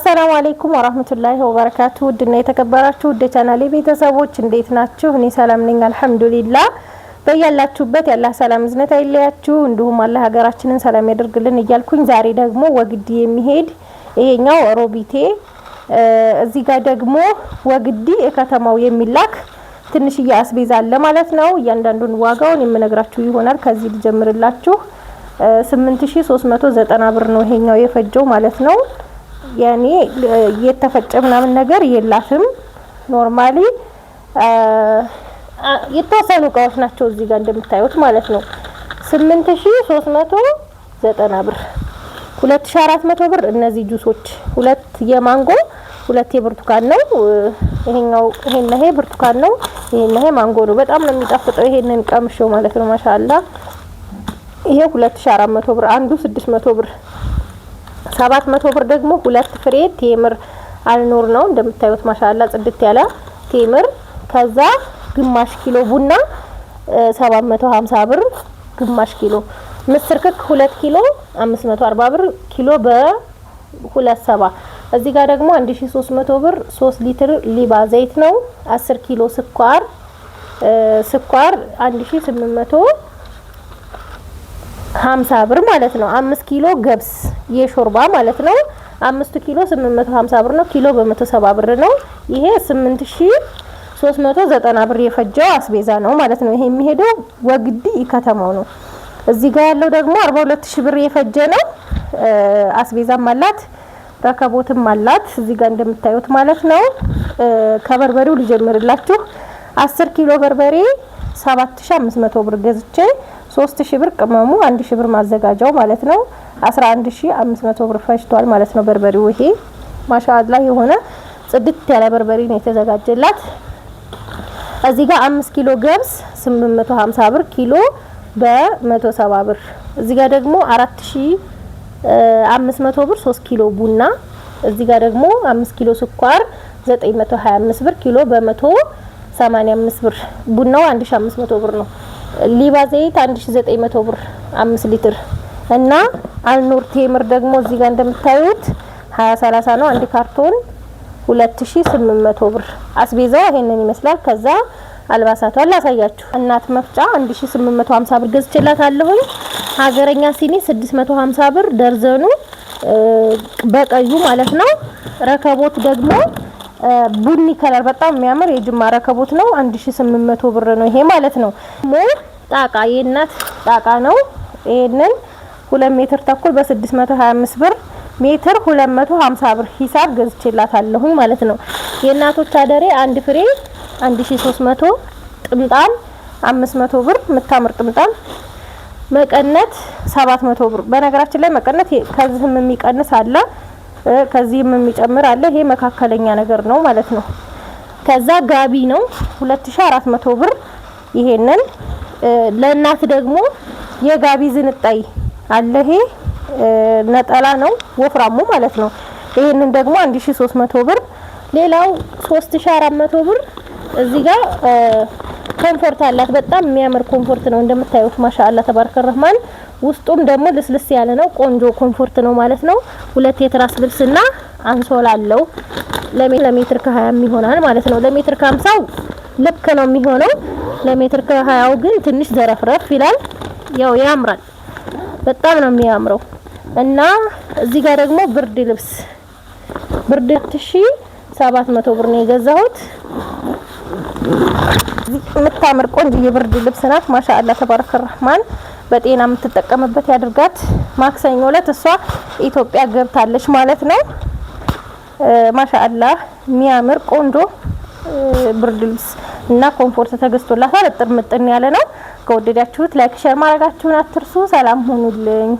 አሰላሙ አለይኩም ወራህመቱላሂ ወበረካቱ። ውድና የተከበራችሁ ውድ ቻናሌ ቤተሰቦች እንዴት ናችሁ? እኔ ሰላም ነኝ አልሐምዱሊላህ። በያላችሁበት ያላህ ሰላም እዝነት አይለያችሁ፣ እንዲሁም አላህ ሀገራችንን ሰላም ያደርግልን እያልኩኝ ዛሬ ደግሞ ወግዲ የሚሄድ ይሄኛው ሮቢቴ እዚህ ጋር ደግሞ ወግዲ ከተማው የሚላክ ትንሽዬ አስቤዛ አለ ማለት ነው። እያንዳንዱን ዋጋውን የምነግራችሁ ይሆናል። ከዚህ ልጀምርላችሁ 8390 ብር ነው ይሄኛው የፈጀው ማለት ነው። ያኔ የተፈጨ ምናምን ነገር የላትም። ኖርማሊ የተወሰኑ እቃዎች ናቸው እዚህ ጋር እንደምታዩት ማለት ነው። 8390 ብር 2400 ብር እነዚህ ጁሶች፣ ሁለት የማንጎ ሁለት የብርቱካን ነው። ይሄ ብርቱካን ነው፣ ይሄ ማንጎ ነው። በጣም ነው የሚጣፍጠው። ይሄንን ቀምሼው ማለት ነው ማሻአላ። ይሄ 2400 ብር አንዱ 600 ብር 700 ብር ደግሞ ሁለት ፍሬ ቴምር አልኖር ነው እንደምታዩት ማሻአላ ጽድት ያለ ቴምር። ከዛ ግማሽ ኪሎ ቡና 750 ብር ግማሽ ኪሎ። ምስር ክክ 2 ኪሎ 540 ብር ኪሎ በ270። እዚህ ጋር ደግሞ 1300 ብር 3 ሊትር ሊባ ዘይት ነው። 10 ኪሎ ስኳር 1850 ብር ማለት ነው። 5 ኪሎ ገብስ የሾርባ ማለት ነው። 5 ኪሎ 850 ብር ነው። ኪሎ በ170 ብር ነው። ይሄ 8390 ብር የፈጀው አስቤዛ ነው ማለት ነው። ይሄ የሚሄደው ወግዲ ከተማው ነው። እዚህ ጋር ያለው ደግሞ 42000 ብር የፈጀ ነው። አስቤዛም አላት ረከቦትም አላት እዚህ ጋር እንደምታዩት ማለት ነው። ከበርበሬው ልጀምርላችሁ 10 ኪሎ በርበሬ 7500 ብር ገዝቼ 3000 ብር ቅመሙ 1000 ብር ማዘጋጃው ማለት ነው 11500 ብር ፈጅቷል ማለት ነው። በርበሬው ይሄ ማሻአላ የሆነ ጽድት ያለ በርበሬ ነው የተዘጋጀላት። እዚህ ጋር 5 ኪሎ ገብስ 850 ብር ኪሎ በ170 ብር። እዚህ ጋር ደግሞ 4500 ብር 3 ኪሎ ቡና። እዚህ ጋር ደግሞ 5 ኪሎ ስኳር 925 ብር ኪሎ በ185 ብር። ቡናው 1500 ብር ነው። ሊባ ዘይት 1900 ብር 5 ሊትር እና አልኑር ቴምር ደግሞ እዚህ ጋር እንደምታዩት 2030 ነው አንድ ካርቶን 2800 ብር። አስቤዛው ይሄንን ይመስላል። ከዛ አልባሳቷን ላሳያችሁ። እናት መፍጫ 1850 ብር ገዝቼላታለሁኝ። ሀገረኛ ሲኒ 650 ብር ደርዘኑ በቀዩ ማለት ነው። ረከቦት ደግሞ ቡኒ ከለር በጣም የሚያምር የጅማ ረከቦት ነው 1800 ብር ነው ይሄ ማለት ነው። ጣቃ የእናት ጣቃ ነው። ይሄንን 2 ሜትር ተኩል በ625 ብር ሜትር 250 ብር ሂሳብ ገዝቼላታለሁኝ ማለት ነው። የእናቶች አደሬ አንድ ፍሬ 1300 ጥምጣም 500 ብር የምታምር ጥምጣም። መቀነት 700 ብር። በነገራችን ላይ መቀነት ከዚህም የሚቀንስ አለ ከዚህም የሚጨምር አለ። ይሄ መካከለኛ ነገር ነው ማለት ነው። ከዛ ጋቢ ነው 2400 ብር። ይሄንን ለእናት ደግሞ የጋቢ ዝንጣይ አለ። ይሄ ነጠላ ነው ወፍራሙ ማለት ነው። ይሄንን ደግሞ 1300 ብር። ሌላው 3400 ብር። እዚህ ጋር ኮምፎርት አላት። በጣም የሚያምር ኮምፎርት ነው እንደምታዩት ማሻአላ ተባረከ ረህማን። ውስጡም ደግሞ ልስልስ ያለ ነው። ቆንጆ ኮምፎርት ነው ማለት ነው። ሁለት የትራስ ልብስና አንሶላ አለው። ለሜትር ከ20 ይሆናል ማለት ነው። ለሜትር ከ50 ልክ ነው የሚሆነው። ለሜትር ከ20 ግን ትንሽ ዘረፍረፍ ይላል። ያው ያምራል፣ በጣም ነው የሚያምረው። እና እዚህ ጋር ደግሞ ብርድ ልብስ 1700 ብር ነው የገዛሁት። የምታምር ቆንጆ የብርድ ልብስ ናት ማሻአላ ተባረከ ረህማን። በጤና የምትጠቀምበት ያድርጋት። ማክሰኞ ዕለት እሷ ኢትዮጵያ ገብታለች ማለት ነው። ማሻአላ የሚያምር ቆንጆ ብርድ ልብስ እና ኮምፎርት ተገዝቶላታል። እጥር ምጥን ያለ ነው። ከወደዳችሁት ላይክ ሼር ማድረጋችሁን አትርሱ። ሰላም ሁኑልኝ።